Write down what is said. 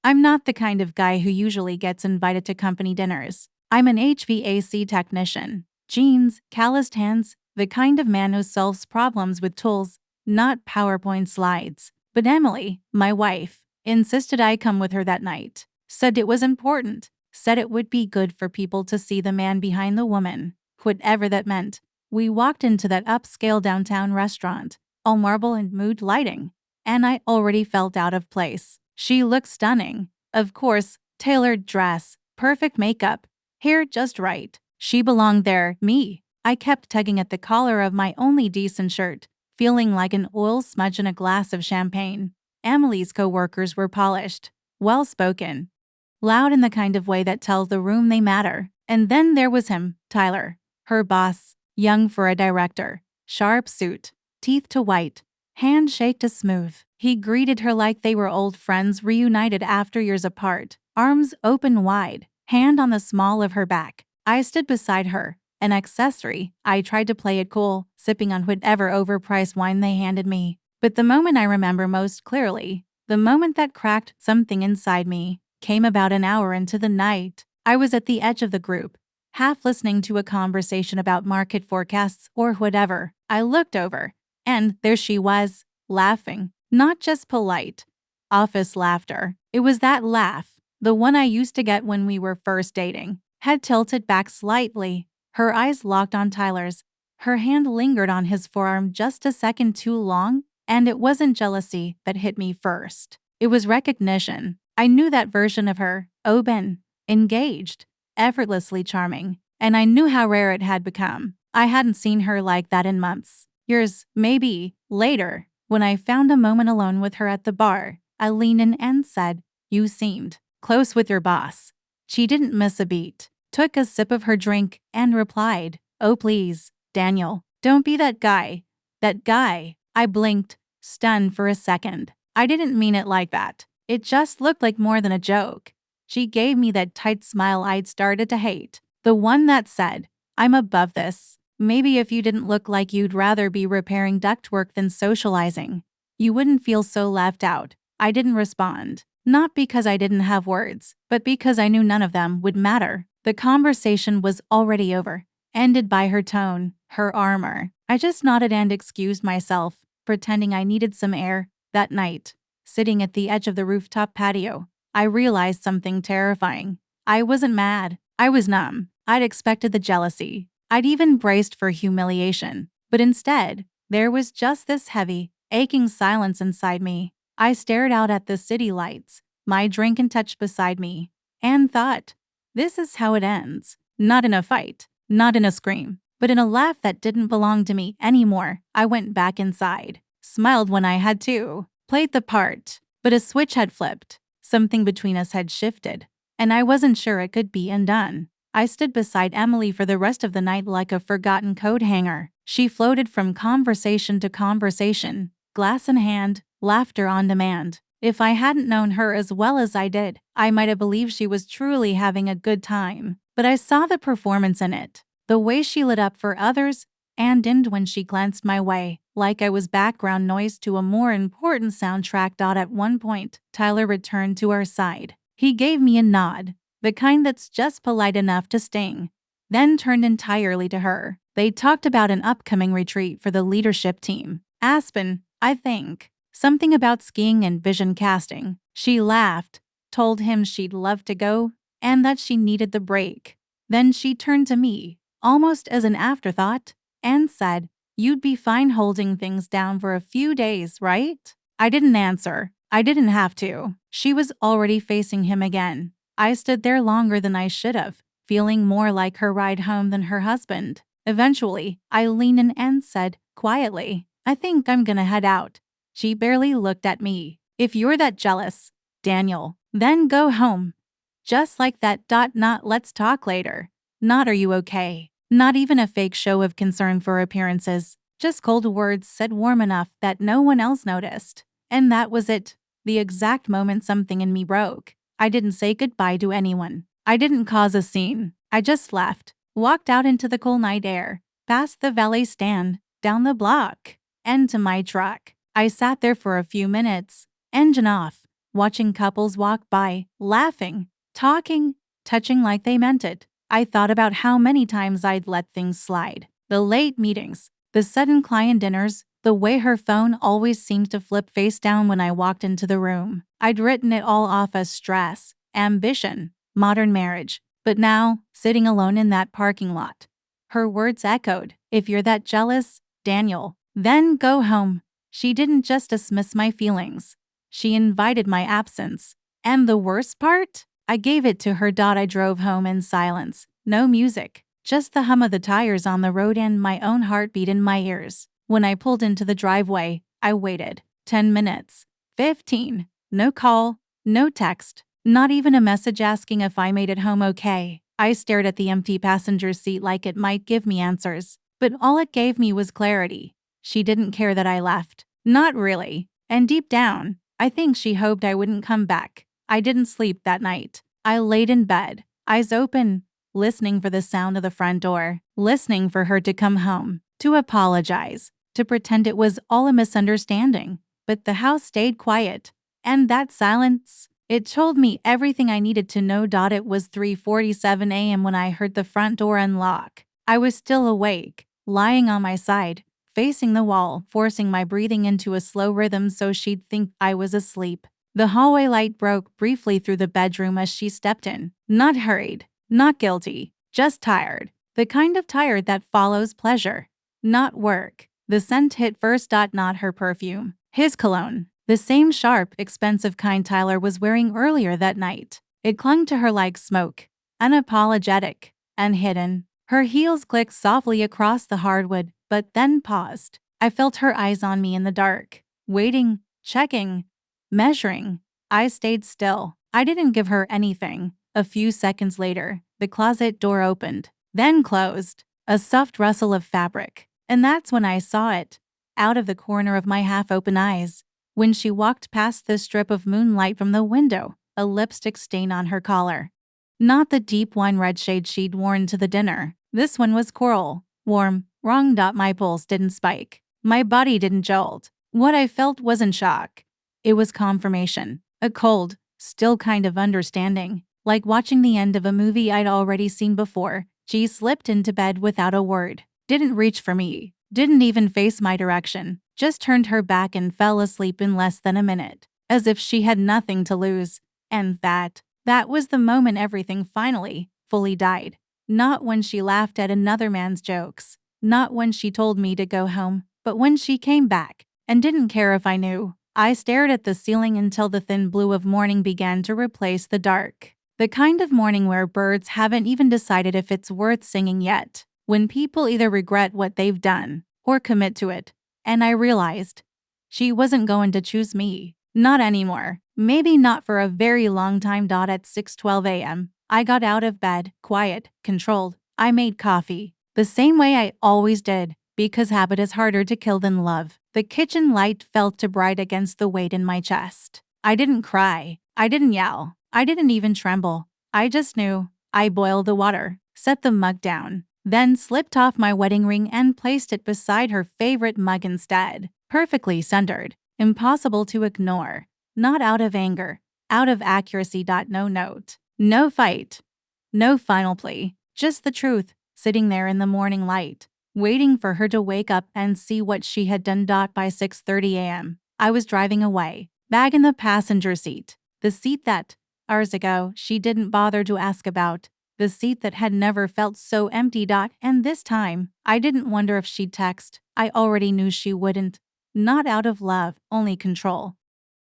I'm not the kind of guy who usually gets invited to company dinners. I'm an HVAC technician. Jeans, calloused hands, the kind of man who solves problems with tools, not PowerPoint slides. But Emily, my wife, insisted I come with her that night. Said it was important. Said it would be good for people to see the man behind the woman, whatever that meant. We walked into that upscale downtown restaurant, all marble and mood lighting, and I already felt out of place. She looked stunning. Of course, tailored dress, perfect makeup, hair just right. She belonged there, me. I kept tugging at the collar of my only decent shirt, feeling like an oil smudge in a glass of champagne. Emily's co-workers were polished, well-spoken, loud in the kind of way that tells the room they matter. And then there was him, Tyler, her boss, young for a director, sharp suit, teeth to white, handshake to smooth. He greeted her like they were old friends reunited after years apart, arms open wide, hand on the small of her back. I stood beside her, an accessory. I tried to play it cool, sipping on whatever overpriced wine they handed me. But the moment I remember most clearly, the moment that cracked something inside me, came about an hour into the night. I was at the edge of the group, half listening to a conversation about market forecasts or whatever. I looked over, and there she was, laughing. Not just polite, office laughter. It was that laugh, the one I used to get when we were first dating. Head tilted back slightly, her eyes locked on Tyler's. Her hand lingered on his forearm just a second too long, and it wasn't jealousy that hit me first. It was recognition. I knew that version of her, open, engaged, effortlessly charming, and I knew how rare it had become. I hadn't seen her like that in months. Years, maybe, later. When I found a moment alone with her at the bar, I leaned in and said, "You seemed close with your boss." She didn't miss a beat, took a sip of her drink, and replied, "Oh please, Daniel, don't be that guy. That guy." I blinked, stunned for a second. I didn't mean it like that. It just looked like more than a joke. She gave me that tight smile I'd started to hate, the one that said, "I'm above this. Maybe if you didn't look like you'd rather be repairing ductwork than socializing, you wouldn't feel so left out." I didn't respond, not because I didn't have words, but because I knew none of them would matter. The conversation was already over, ended by her tone, her armor. I just nodded and excused myself, pretending I needed some air. That night, sitting at the edge of the rooftop patio, I realized something terrifying. I wasn't mad. I was numb. I'd expected the jealousy. I'd even braced for humiliation. But instead, there was just this heavy, aching silence inside me. I stared out at the city lights, my drink untouched beside me, and thought, this is how it ends. Not in a fight, not in a scream, but in a laugh that didn't belong to me anymore. I went back inside, smiled when I had to, played the part, but a switch had flipped. Something between us had shifted, and I wasn't sure it could be undone. I stood beside Emily for the rest of the night like a forgotten coat hanger. She floated from conversation to conversation, glass in hand, laughter on demand. If I hadn't known her as well as I did, I might have believed she was truly having a good time. But I saw the performance in it, the way she lit up for others and dimmed when she glanced my way, like I was background noise to a more important soundtrack. At one point, Tyler returned to our side. He gave me a nod, the kind that's just polite enough to sting, then turned entirely to her. They talked about an upcoming retreat for the leadership team. Aspen, I think. Something about skiing and vision casting. She laughed, told him she'd love to go, and that she needed the break. Then she turned to me, almost as an afterthought, and said, "You'd be fine holding things down for a few days, right?" I didn't answer. I didn't have to. She was already facing him again. I stood there longer than I should have, feeling more like her ride home than her husband. Eventually, I leaned in and said, quietly, "I think I'm gonna head out." She barely looked at me. "If you're that jealous, Daniel, then go home." Just like that. Not let's talk later. Not are you okay. Not even a fake show of concern for appearances. Just cold words said warm enough that no one else noticed. And that was it. The exact moment something in me broke. I didn't say goodbye to anyone. I didn't cause a scene. I just left, walked out into the cool night air, past the valet stand, down the block, and to my truck. I sat there for a few minutes, engine off, watching couples walk by, laughing, talking, touching like they meant it. I thought about how many times I'd let things slide. The late meetings, the sudden client dinners, the way her phone always seemed to flip face down when I walked into the room. I'd written it all off as stress, ambition, modern marriage. But now, sitting alone in that parking lot, her words echoed, "If you're that jealous, Daniel, then go home." She didn't just dismiss my feelings. She invited my absence. And the worst part? I gave it to her. I drove home in silence. No music, just the hum of the tires on the road and my own heartbeat in my ears. When I pulled into the driveway, I waited. 10 minutes. 15. No call, no text, not even a message asking if I made it home okay. I stared at the empty passenger seat like it might give me answers, but all it gave me was clarity. She didn't care that I left. Not really. And deep down, I think she hoped I wouldn't come back. I didn't sleep that night. I laid in bed, eyes open, listening for the sound of the front door, listening for her to come home, to apologize, to pretend it was all a misunderstanding. But the house stayed quiet. And that silence, it told me everything I needed to know. It was 3:47 a.m. when I heard the front door unlock. I was still awake, lying on my side, facing the wall, forcing my breathing into a slow rhythm so she'd think I was asleep. The hallway light broke briefly through the bedroom as she stepped in. Not hurried, not guilty, just tired. The kind of tired that follows pleasure, not work. The scent hit first. Not her perfume, his cologne. The same sharp, expensive kind Tyler was wearing earlier that night. It clung to her like smoke, unapologetic, unhidden. Her heels clicked softly across the hardwood, but then paused. I felt her eyes on me in the dark, waiting, checking, measuring. I stayed still. I didn't give her anything. A few seconds later, the closet door opened, then closed. A soft rustle of fabric. And that's when I saw it, out of the corner of my half-open eyes. When she walked past the strip of moonlight from the window, a lipstick stain on her collar. Not the deep wine red shade she'd worn to the dinner. This one was coral, warm, wrong. My pulse didn't spike. My body didn't jolt. What I felt wasn't shock. It was confirmation. A cold, still kind of understanding. Like watching the end of a movie I'd already seen before. She slipped into bed without a word. Didn't reach for me. Didn't even face my direction. Just turned her back and fell asleep in less than a minute. As if she had nothing to lose. And that was the moment everything finally, fully died. Not when she laughed at another man's jokes. Not when she told me to go home. But when she came back and didn't care if I knew. I stared at the ceiling until the thin blue of morning began to replace the dark. The kind of morning where birds haven't even decided if it's worth singing yet. When people either regret what they've done or commit to it. And I realized she wasn't going to choose me. Not anymore. Maybe not for a very long time. At 6:12 a.m., I got out of bed, quiet, controlled. I made coffee. The same way I always did, because habit is harder to kill than love. The kitchen light felt too bright against the weight in my chest. I didn't cry. I didn't yell. I didn't even tremble. I just knew. I boiled the water, set the mug down, then slipped off my wedding ring and placed it beside her favorite mug instead. Perfectly centered. Impossible to ignore. Not out of anger. Out of accuracy. No note. No fight. No final plea. Just the truth, sitting there in the morning light, waiting for her to wake up and see what she had done. By 6:30 a.m., I was driving away, bag in the passenger seat. The seat that, hours ago, she didn't bother to ask about. The seat that had never felt so empty. And this time, I didn't wonder if she'd text. I already knew she wouldn't. Not out of love, only control.